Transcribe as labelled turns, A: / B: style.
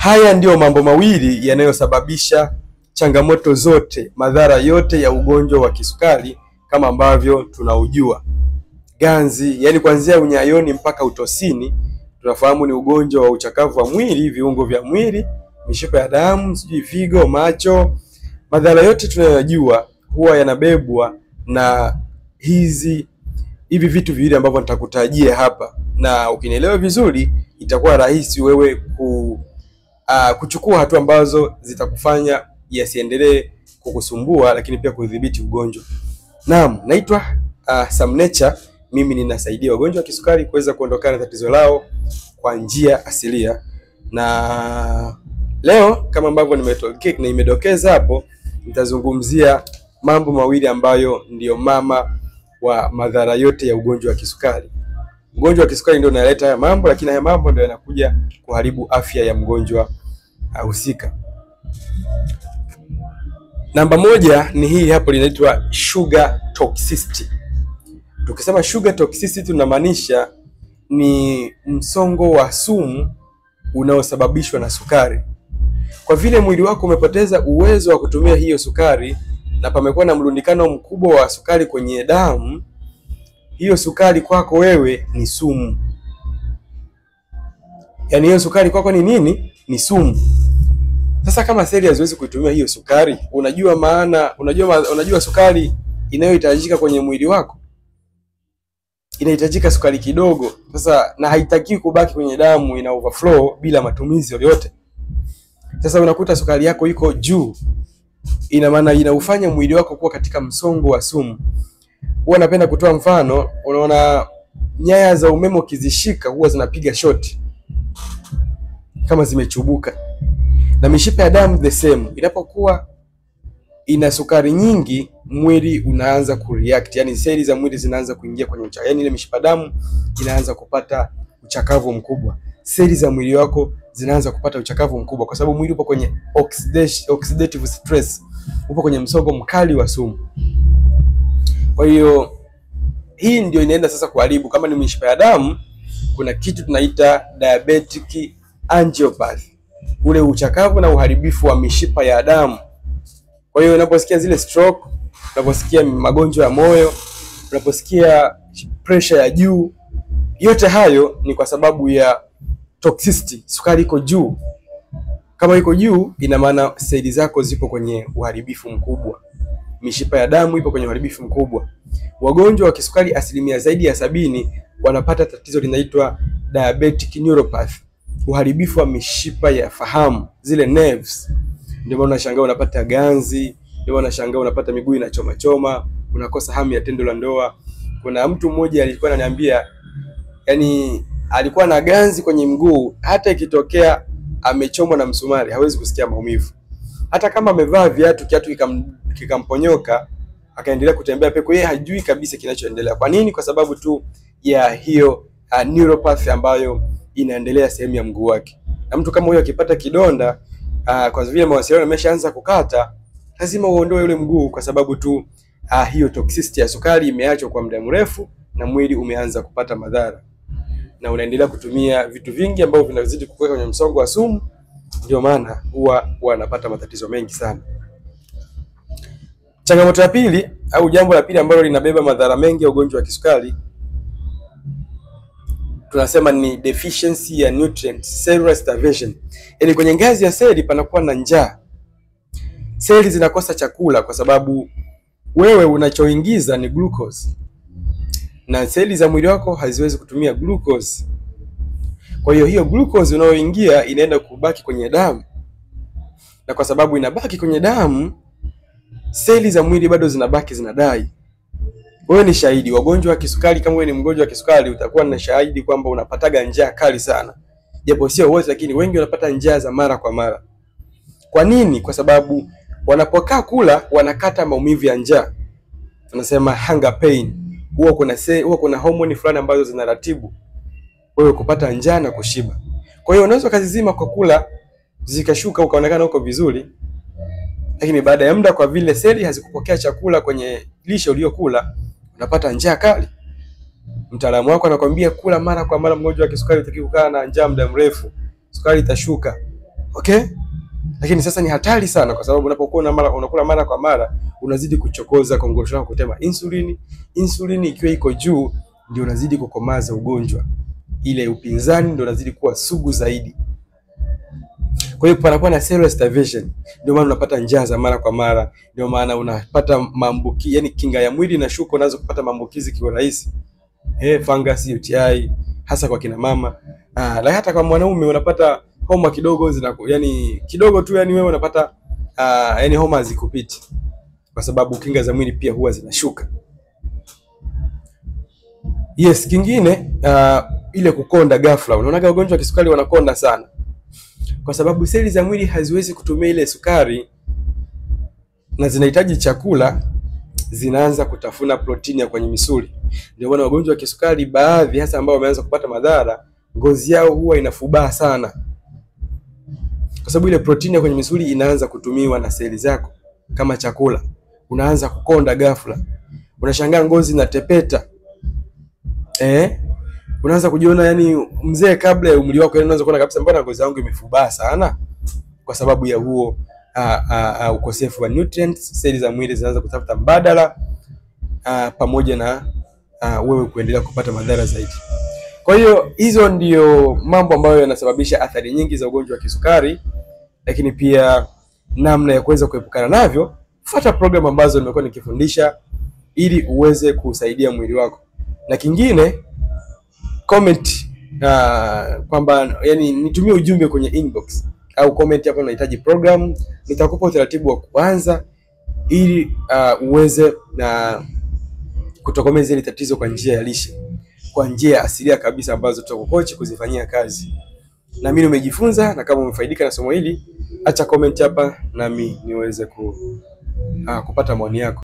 A: Haya ndiyo mambo mawili yanayosababisha changamoto zote, madhara yote ya ugonjwa wa kisukari kama ambavyo tunaujua. Ganzi, yani kuanzia unyayoni mpaka utosini, tunafahamu ni ugonjwa wa uchakavu wa mwili, viungo vya mwili, mishipa ya damu, figo, macho. Madhara yote tunayojua huwa yanabebwa na hivi vitu viwili ambavyo nitakutajia hapa, na ukinielewa vizuri itakuwa rahisi wewe kuchukua hatua ambazo zitakufanya yasiendelee kukusumbua, lakini pia kudhibiti ugonjwa. Naam, naitwa Sam Nature. Mimi ninasaidia wagonjwa wa kisukari kuweza kuondokana na tatizo lao kwa njia asilia. Na leo kama ambavyo nimedokeza hapo, nitazungumzia mambo mawili ambayo ndiyo mama wa madhara yote ya ugonjwa wa kisukari. Ugonjwa wa kisukari ndio unaleta haya mambo, lakini haya mambo ndio yanakuja kuharibu afya ya mgonjwa husika. Namba moja ni hii hapo, linaitwa sugar toxicity. Tukisema sugar toxicity tunamaanisha ni msongo wa sumu unaosababishwa na sukari. Kwa vile mwili wako umepoteza uwezo wa kutumia hiyo sukari na pamekuwa na mlundikano mkubwa wa sukari kwenye damu, hiyo sukari kwako wewe ni sumu. Yaani hiyo sukari kwako ni nini? Ni sumu. Sasa kama seli haziwezi kuitumia hiyo sukari, unajua sukari inayohitajika kwenye mwili wako inahitajika sukari kidogo. Sasa na haitaki kubaki kwenye damu, ina overflow bila matumizi yoyote. Sasa unakuta sukari yako iko juu, ina maana inaufanya mwili wako kuwa katika msongo wa sumu. Huwa napenda kutoa mfano, unaona nyaya za umeme ukizishika huwa zinapiga shoti kama zimechubuka. Na mishipa ya damu the same. Inapokuwa ina sukari nyingi, mwili unaanza kureact, yani seli za mwili zinaanza kuingia kwenye uchakavu. Yani ile mishipa damu inaanza kupata uchakavu mkubwa. Seli za mwili wako zinaanza kupata uchakavu mkubwa kwa sababu mwili upo kwenye oxidative stress. Upo kwenye msongo mkali wa sumu. Kwa hiyo hii ndio inaenda sasa kuharibu. Kama ni mishipa ya damu, kuna kitu tunaita diabetic angiopathy, ule uchakavu na uharibifu wa mishipa ya damu. Kwa hiyo unaposikia zile stroke, unaposikia magonjwa ya moyo, unaposikia pressure ya juu, yote hayo ni kwa sababu ya toxicity. Sukari iko juu. Kama iko juu, ina maana seli zako zipo kwenye uharibifu mkubwa. Mishipa ya damu ipo kwenye uharibifu mkubwa. Wagonjwa wa kisukari zaidi ya 70 wanapata tatizo linaitwa diabetic neuropathy, uharibifu wa mishipa ya fahamu, zile nerves. Ndio maana unashangaa unapata ganzi, ndio maana unashangaa unapata miguu inachoma choma, unakosa hamu ya tendo la ndoa. Kuna mtu mmoja alikuwa ananiambia, yani alikuwa na ganzi kwenye mguu, hata ikitokea amechomwa na msumari hawezi kusikia maumivu. Hata kama amevaa kiatu kikamponyoka, akaendelea kutembea peko, yeye hajui kabisa kinachoendelea. Kwa nini? Kwa sababu tu ya hiyo neuropathy ambayo inaendelea sehemu ya mguu wake. Na mtu kama huyo akipata kidonda, kwa vile mawasiliano yameshaanza kukata, lazima uondoe ule mguu kwa sababu tu hiyo toxicity ya sukari imeachwa kwa muda mrefu na mwili umeanza kupata madhara. Na unaendelea kutumia vitu vingi ambavyo vinazidi kukuweka kwenye msongo wa sumu, ndio maana huwa wanapata matatizo mengi sana. Changamoto ya pili au jambo la pili ambalo linabeba madhara mengi ya ugonjwa wa kisukari, tunasema ni deficiency ya nutrients, cellular starvation. Yaani kwenye ngazi ya seli panakuwa na njaa. Seli zinakosa chakula kwa sababu wewe unachoingiza ni glucose. Na seli za mwili wako haziwezi kutumia glucose. Kwa hiyo glucose unayoingia inaenda kubaki kwenye damu. Na kwa sababu inabaki kwenye damu, seli za mwili bado zinadai. Wewe ni shahidi, wagonjwa wa kisukari, kama wewe ni mgonjwa wa kisukari utakuwa na shahidi kwamba unapataga njaa kali sana. Japo sio wote, lakini wengi wanapata njaa za mara kwa mara. Kwa nini? Kwa sababu wanapokaa kula wanakata maumivu ya njaa. Tunasema hunger pain. Huwa kuna homoni fulani ambazo zinaratibu wewe kupata njaa na kushiba. Kwa hiyo unaweza kuzizima kwa kula, zikashuka ukaonekana uko vizuri. Lakini baada ya muda, kwa vile seli hazikupokea chakula kwenye lishe uliyokula, unapata njaa kali. Mtaalamu wako anakuambia kula mara kwa mara. Mgonjwa wa kisukari utaki kukaa na njaa muda mrefu, sukari itashuka. Okay? Lakini sasa ni hatari sana, kwa sababu unapokuwa unakula mara kwa mara unazidi kuchokoza kongosho lako kutema insulini. Insulini ikiwa iko juu ndio unazidi kukomaza ugonjwa. Ile upinzani ndio unazidi kuwa sugu zaidi. Kwa hiyo panakuwa na cellular starvation. Ndio maana unapata njaa za mara kwa mara, ndio maana unapata maambukizi, yani kinga ya mwili inashuka, unaanza kupata maambukizi kwa urahisi. Fungus, UTI hasa kwa kina mama. Na hata kwa mwanaume unapata homa kidogo yani kidogo tu, yani wewe unapata yani homa zikupiti, kwa sababu kinga za mwili pia huwa zinashuka. Yes, kingine ile kukonda ghafla. Unaona wagonjwa wa kisukari wanakonda sana, kwa sababu seli za mwili haziwezi kutumia ile sukari na zinahitaji chakula, zinaanza kutafuna protini ya kwenye misuli. Ndio maana wagonjwa wa kisukari baadhi, hasa ambao wameanza kupata madhara, ngozi yao huwa inafubaa sana, kwa sababu ile protini ya kwenye misuli inaanza kutumiwa na seli zako kama chakula. Unaanza kukonda ghafla, unashangaa ngozi inatepeta. Unaanza kujiona yani mzee kabla ya umri wako, unaanza kuona kabisa mbona ngozi yangu imefubaa sana, kwa sababu ya huo ukosefu wa nutrients. Seli za mwili zinaanza kutafuta mbadala, pamoja na wewe kuendelea kupata madhara zaidi. Kwa hiyo hizo ndio mambo ambayo yanasababisha athari nyingi za ugonjwa wa kisukari, lakini pia namna ya kuweza kuepukana navyo. Fuata program ambazo nimekuwa nikifundisha ili uweze kusaidia mwili wako. Na kingine, comment kwamba yani nitumie ujumbe kwenye inbox au comment hapo unahitaji program, nitakupa utaratibu wa kuanza ili uweze kutokomeza ile tatizo kwa njia ya lishe, kwa njia asilia kabisa ambazo tutakucoach kuzifanyia kazi. Na mimi nimejifunza, na kama umefaidika na somo hili, acha comment hapa nami niweze kupata maoni yako.